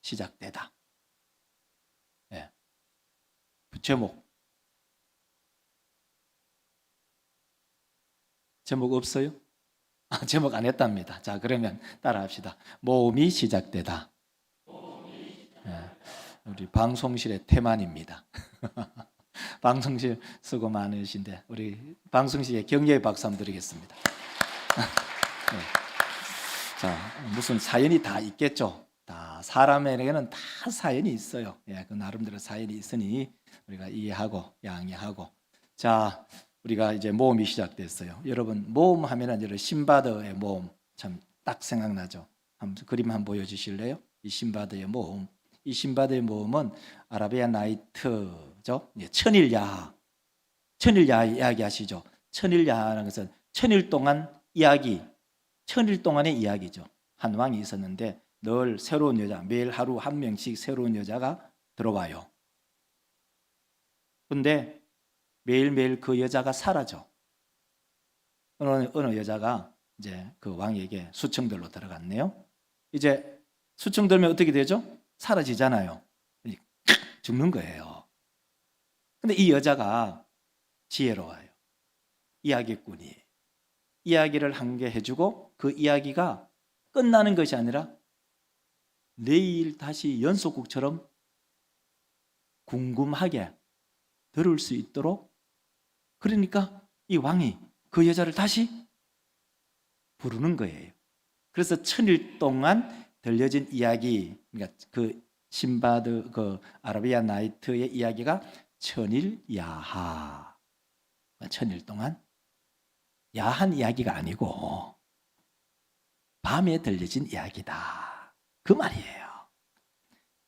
시작되다. 예. 제목 없어요? 제목 안 했답니다. 자, 그러면 따라합시다. 모험이 시작되다. 예. 우리 방송실의 태만입니다. 방송실 수고 많으신데 우리 방송실에 격려의 박수 한번 드리겠습니다. 네. 자, 무슨 사연이 다 있겠죠. 다 사람에게는 다 사연이 있어요. 예, 그 나름대로 사연이 있으니 우리가 이해하고 양해하고. 자, 우리가 이제 모험이 시작됐어요. 여러분 모험하면은 여러분 신바드의 모험 참 딱 생각나죠. 그림 한번 보여주실래요? 이 신바드의 모험. 이 신바드의 모험은 아라비아 나이트죠. 천일야하. 천일야하 이야기 하시죠. 천일야하라는 것은 천일 동안 이야기, 천일 동안의 이야기죠. 한 왕이 있었는데 늘 새로운 여자, 매일 하루 한 명씩 새로운 여자가 들어와요. 근데 매일매일 그 여자가 사라져. 어느 여자가 이제 그 왕에게 수청들로 들어갔네요. 이제 수청 들면 어떻게 되죠? 사라지잖아요. 죽는 거예요. 근데 이 여자가 지혜로워요. 이야기꾼이. 이야기를 한 개 해주고 그 이야기가 끝나는 것이 아니라 내일 다시 연속극처럼 궁금하게 들을 수 있도록, 그러니까 이 왕이 그 여자를 다시 부르는 거예요. 그래서 천일 동안 들려진 이야기, 그러니까 그 신바드 그 아라비아 나이트의 이야기가 천일야하. 천일 동안 야한 이야기가 아니고 밤에 들려진 이야기다. 그 말이에요.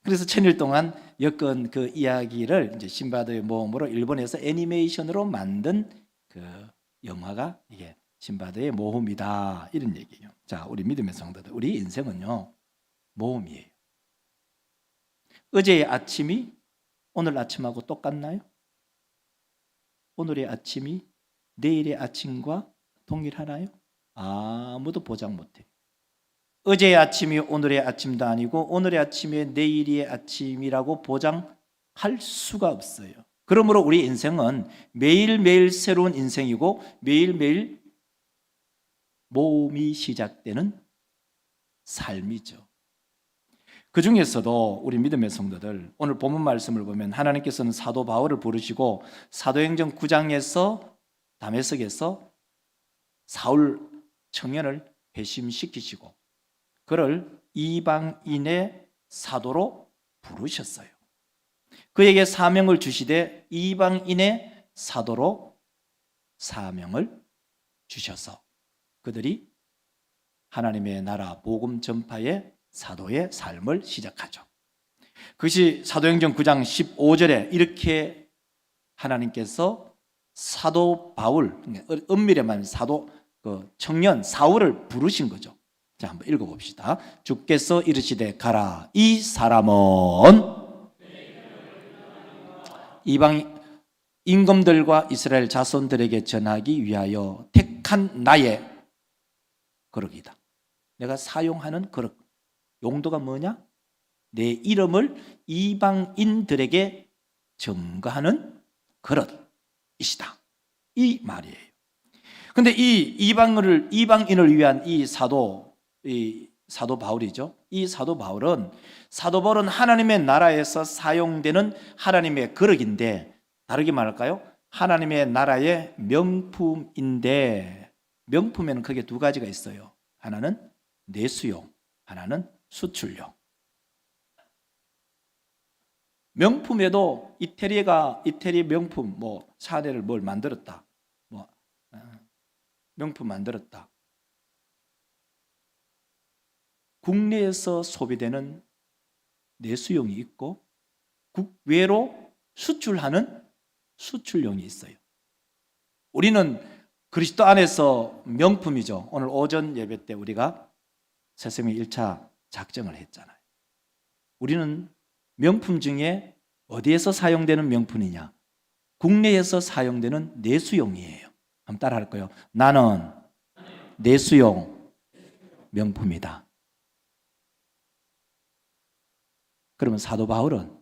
그래서 천일 동안 엮은 그 이야기를 이제 신바드의 모험으로 일본에서 애니메이션으로 만든 그 영화가 이게 신바드의 모험이다, 이런 얘기예요. 자, 우리 믿음의 성도들, 우리 인생은요 모험이에요. 어제의 아침이 오늘 아침하고 똑같나요? 오늘의 아침이 내일의 아침과 동일하나요? 아무도 보장 못해요. 어제의 아침이 오늘의 아침도 아니고 오늘의 아침이 내일의 아침이라고 보장할 수가 없어요. 그러므로 우리 인생은 매일매일 새로운 인생이고 매일매일 모험이 시작되는 삶이죠. 그 중에서도 우리 믿음의 성도들, 오늘 본문 말씀을 보면 하나님께서는 사도 바울을 부르시고 사도행전 9장에서 다메섹에서 사울 청년을 회심시키시고 그를 이방인의 사도로 부르셨어요. 그에게 사명을 주시되 이방인의 사도로 사명을 주셔서 그들이 하나님의 나라 복음 전파의 사도의 삶을 시작하죠. 그것이 사도행전 9장 15절에 이렇게 하나님께서 사도 바울, 엄밀히 말하면 사도 그 청년 사울을 부르신 거죠. 자, 한번 읽어봅시다. 주께서 이르시되 가라. 이 사람은 이방 임금들과 이스라엘 자손들에게 전하기 위하여 택한 나의 거룩이다. 내가 사용하는 거룩. 용도가 뭐냐? 내 이름을 이방인들에게 증거하는 그릇이시다. 이 말이에요. 근데 이 이방인을 위한 이 사도 바울이죠. 이 사도 바울은 하나님의 나라에서 사용되는 하나님의 거룩인데, 다르게 말할까요? 하나님의 나라의 명품인데, 명품에는 크게 두 가지가 있어요. 하나는 내수용, 하나는 수출용. 명품에도 이태리 명품, 샤넬을 뭘 만들었다, 명품 만들었다. 국내에서 소비되는 내수용이 있고 국외로 수출하는 수출용이 있어요. 우리는 그리스도 안에서 명품이죠. 오늘 오전 예배 때 우리가 새생명 1차 작정을 했잖아요. 우리는 명품 중에 어디에서 사용되는 명품이냐? 국내에서 사용되는 내수용이에요. 한번 따라 할 거예요. 나는 내수용 명품이다. 그러면 사도 바울은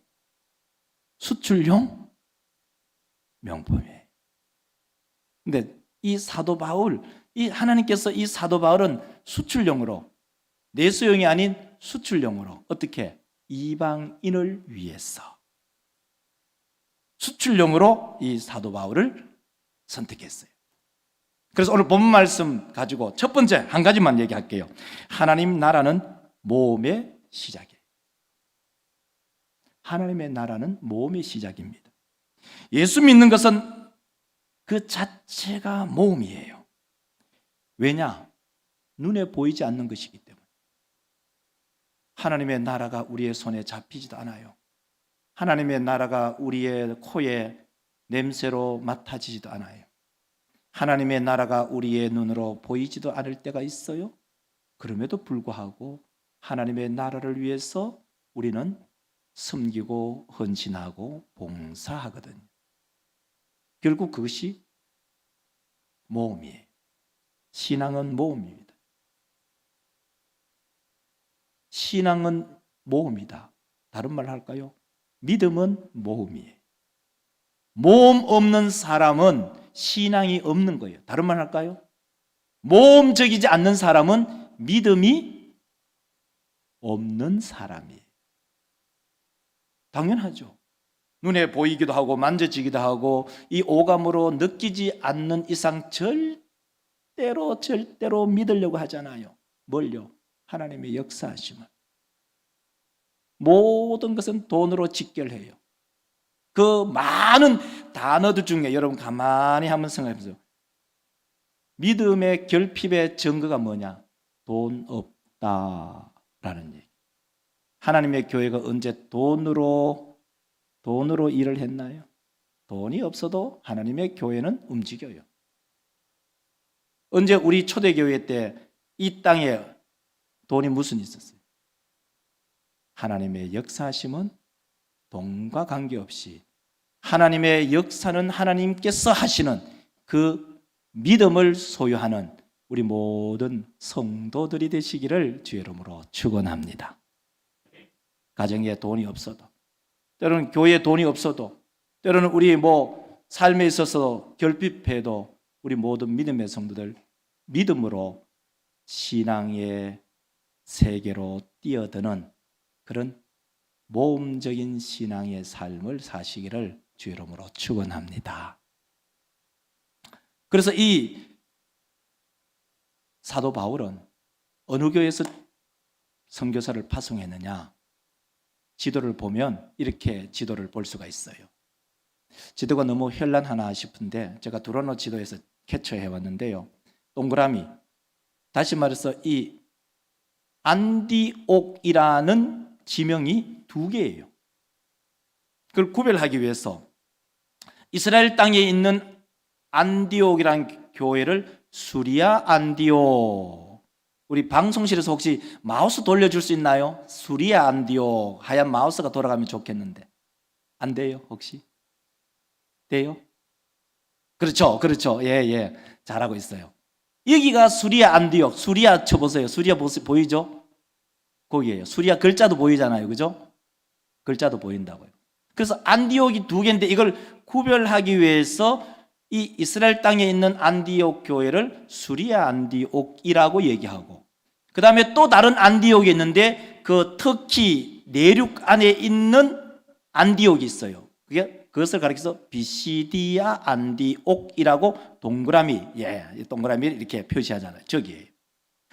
수출용 명품이에요. 근데 이 사도 바울, 이 하나님께서 이 사도 바울은 수출용으로, 내수용이 아닌 수출용으로 어떻게? 이방인을 위해서 수출용으로 이 사도 바울을 선택했어요. 그래서 오늘 본문 말씀 가지고 첫 번째 한 가지만 얘기할게요. 하나님 나라는 모험의 시작이에요. 하나님의 나라는 모험의 시작입니다. 예수 믿는 것은 그 자체가 모험이에요. 왜냐? 눈에 보이지 않는 것이기 때문에. 하나님의 나라가 우리의 손에 잡히지도 않아요. 하나님의 나라가 우리의 코에 냄새로 맡아지지도 않아요. 하나님의 나라가 우리의 눈으로 보이지도 않을 때가 있어요. 그럼에도 불구하고 하나님의 나라를 위해서 우리는 섬기고 헌신하고 봉사하거든요. 결국 그것이 모험이에요. 신앙은 모험입니다. 신앙은 모험이다. 다른 말 할까요? 믿음은 모험이에요. 모험 없는 사람은 신앙이 없는 거예요. 다른 말 할까요? 모험적이지 않는 사람은 믿음이 없는 사람이에요. 당연하죠. 눈에 보이기도 하고 만져지기도 하고 이 오감으로 느끼지 않는 이상 절대로 믿으려고 하잖아요. 뭘요? 하나님의 역사하심을. 모든 것은 돈으로 직결해요. 그 많은 단어들 중에 여러분 가만히 한번 생각해 보세요. 믿음의 결핍의 증거가 뭐냐? 돈 없다라는 얘기. 하나님의 교회가 언제 돈으로 일을 했나요? 돈이 없어도 하나님의 교회는 움직여요. 언제 우리 초대교회 때 이 땅에 돈이 무슨 있었어요? 하나님의 역사하심은 돈과 관계없이 하나님의 역사는 하나님께서 하시는 그 믿음을 소유하는 우리 모든 성도들이 되시기를 주의 이름으로 축원합니다. 가정에 돈이 없어도, 때로는 교회에 돈이 없어도, 때로는 우리 삶에 있어서 결핍해도 우리 모든 믿음의 성도들 믿음으로 신앙의 세계로 뛰어드는 그런 모험적인 신앙의 삶을 사시기를 주의 이름으로 축원합니다. 그래서 이 사도 바울은 어느 교회에서 선교사를 파송했느냐? 지도를 보면 이렇게 지도를 볼 수가 있어요. 지도가 너무 현란하나 싶은데 제가 두라노 지도에서 캡처해 왔는데요. 동그라미, 다시 말해서 이 안디옥이라는 지명이 두 개예요. 그걸 구별하기 위해서 이스라엘 땅에 있는 안디옥이라는 교회를 수리아 안디옥, 우리 방송실에서 혹시 마우스 돌려줄 수 있나요? 수리아 안디옥, 하얀 마우스가 돌아가면 좋겠는데 안 돼요? 혹시? 돼요? 그렇죠. 예, 잘하고 있어요. 여기가 수리아 안디옥, 수리아 쳐보세요. 수리아 보이죠? 거기에요. 수리아 글자도 보이잖아요. 그죠? 글자도 보인다고요. 그래서 안디옥이 두 개인데 이걸 구별하기 위해서 이 이스라엘 땅에 있는 안디옥 교회를 수리아 안디옥이라고 얘기하고, 그 다음에 또 다른 안디옥이 있는데 그 터키 내륙 안에 있는 안디옥이 있어요. 그것을 가리켜서 비시디아 안디옥이라고 동그라미를 이렇게 표시하잖아요. 저기에요.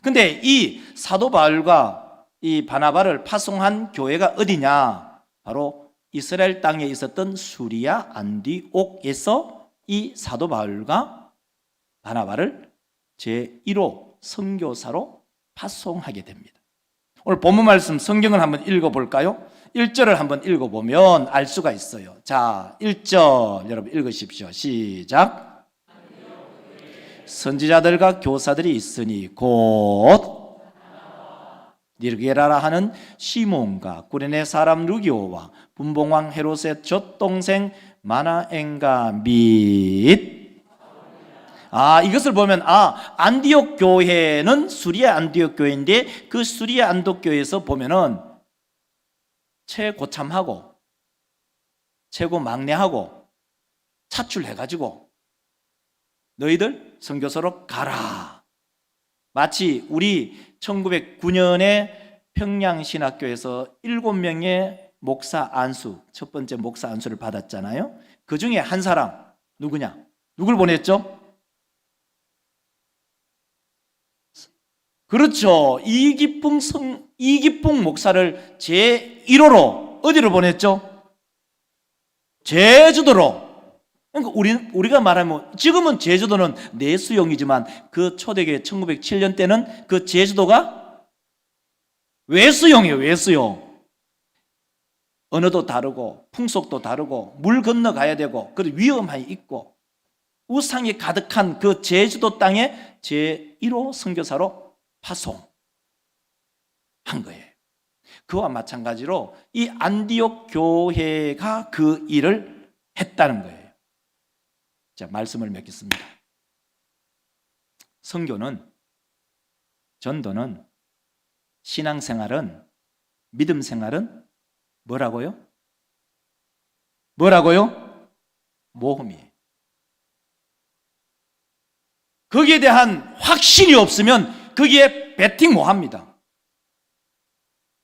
근데 이 사도 바울과 이 바나바를 파송한 교회가 어디냐? 바로 이스라엘 땅에 있었던 수리아 안디옥에서 이 사도 바울과 바나바를 제1호 선교사로 파송하게 됩니다. 오늘 본문 말씀 성경을 한번 읽어볼까요? 1절을 한번 읽어보면 알 수가 있어요. 자, 1절 여러분 읽으십시오. 시작. 선지자들과 교사들이 있으니 곧 니르게라라 하는 시몬과 구레네 사람 루기오와 분봉왕 헤롯의 젖동생 마나엔가 및 이것을 보면 안디옥 교회는 수리아 안디옥 교회인데 그 수리아 안디옥 교회에서 보면은 최고참하고 최고 막내하고 차출해가지고 너희들 선교사로 가라. 마치 우리 1909년에 평양신학교에서 7명의 목사 안수, 첫 번째 목사 안수를 받았잖아요. 그 중에 한 사람 누구냐? 누굴 보냈죠? 그렇죠. 이기풍 목사를 제1호로 어디로 보냈죠? 제주도로. 그러니까 우리가 말하면 지금은 제주도는 내수용이지만 그 초대교회 1907년 때는 그 제주도가 외수용이에요. 외수용. 언어도 다르고 풍속도 다르고 물 건너가야 되고 그리고 위험함이 있고 우상이 가득한 그 제주도 땅에 제1호 선교사로 파송한 거예요. 그와 마찬가지로 이 안디옥 교회가 그 일을 했다는 거예요. 자, 말씀을 맺겠습니다. 선교는, 전도는, 신앙생활은, 믿음생활은 뭐라고요? 뭐라고요? 모험이에요. 거기에 대한 확신이 없으면 거기에 베팅 뭐 합니다.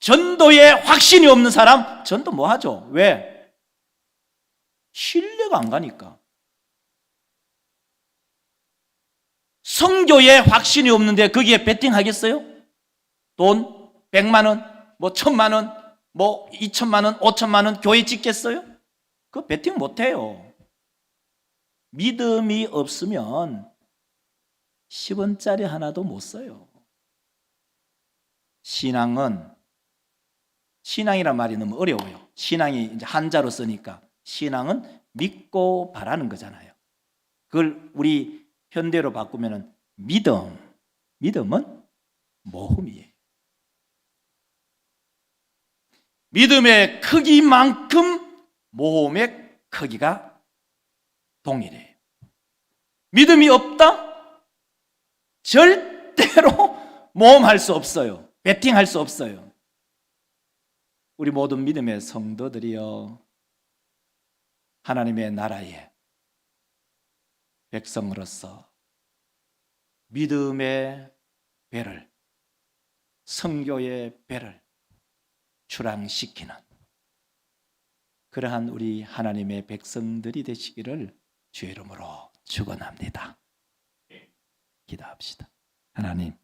전도에 확신이 없는 사람 전도 뭐 하죠? 왜? 신뢰가 안 가니까. 선교에 확신이 없는데 거기에 베팅하겠어요? 돈 100만 원, 뭐 1000만 원, 뭐 2천만 원, 5천만 원 교회 짓겠어요? 그거 베팅 못 해요. 믿음이 없으면 10원짜리 하나도 못 써요. 신앙이란 말이 너무 어려워요. 신앙이 이제 한자로 쓰니까 신앙은 믿고 바라는 거잖아요. 그걸 우리 현대로 바꾸면은 믿음은 모험이에요. 믿음의 크기만큼 모험의 크기가 동일해요. 믿음이 없다? 절대로 모험할 수 없어요. 베팅할 수 없어요. 우리 모든 믿음의 성도들이여, 하나님의 나라의 백성으로서 믿음의 배를, 선교의 배를 출항시키는 그러한 우리 하나님의 백성들이 되시기를 주의 이름으로 축원합니다. 기도합시다. 하나님,